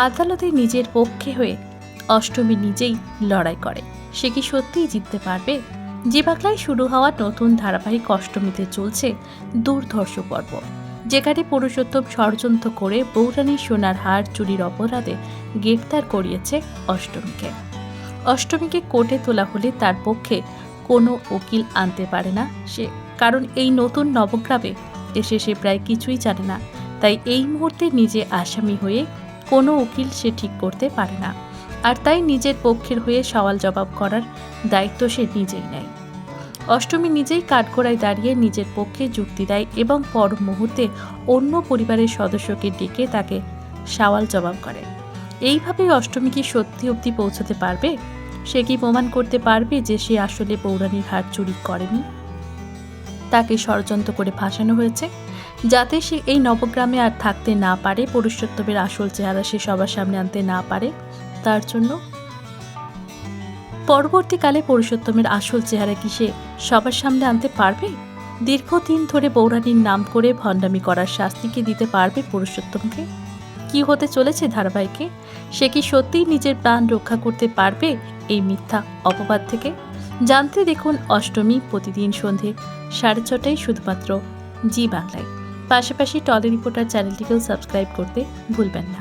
আদালতে নিজের পক্ষে হয়ে অষ্টমী নিজেই লড়াই করে। সে কি সত্যিই জিততে পারবে? জি বাংলায় শুরু হওয়া নতুন ধারাবাহিক অষ্টমীতে চলছে দুর্ধর্ষ পর্ব, যেখানে পুরুষোত্তম ষড়যন্ত্র করে বৌরানীর সোনার হার চুরির অপরাধে গ্রেপ্তার করিয়েছে অষ্টমীকে। অষ্টমীকে কোর্টে তোলা হলে তার পক্ষে কোনো উকিল আনতে পারে না সে, কারণ এই নতুন নবগ্রামে এসে সে প্রায় কিছুই জানে না। তাই এই মুহূর্তে নিজে আসামি হয়ে কোনো উকিল সে ঠিক করতে পারে না, আর তাই নিজের পক্ষের হয়ে সওয়াল জবাব করার দায়িত্ব সে নিজেই নেয়। অষ্টমী নিজেই কাঠগড়ায় দাঁড়িয়ে নিজের পক্ষে যুক্তি দেয় এবং পর মুহূর্তে অন্য পরিবারের সদস্যকে ডেকে তাকে সওয়াল জবাব করে। এইভাবেই অষ্টমী কি সত্যি অবধি পৌঁছতে পারবে? সে কি প্রমাণ করতে পারবে যে সে আসলে বৌরানীর হার চুরি করেনি, তাকে ষড়যন্ত্র করে ফাঁসানো হয়েছে, যাতে সে এই নবগ্রামে আর থাকতে না পারে, পুরুষোত্তমের আসল চেহারা সে সবার সামনে আনতে না পারে? তার জন্য পরবর্তীকালে পুরুষোত্তমের আসল চেহারা কি সে সবার সামনে আনতে পারবে? দীর্ঘদিন ধরে বৌরানীর নাম করে ভণ্ডামি করার শাস্তি কি দিতে পারবে পুরুষোত্তমকে? কি হতে চলেছে ধারাবাহিকে? সে কি সত্যিই নিজের প্রাণ রক্ষা করতে পারবে এই মিথ্যা অপবাদ থেকে? জানতে দেখুন অষ্টমী প্রতিদিন সন্ধে 6:30 শুধুমাত্র জি বাংলায়। পাশাপাশি টলি রিপোর্টার চ্যানেলটিকেও সাবস্ক্রাইব করতে ভুলবেন না।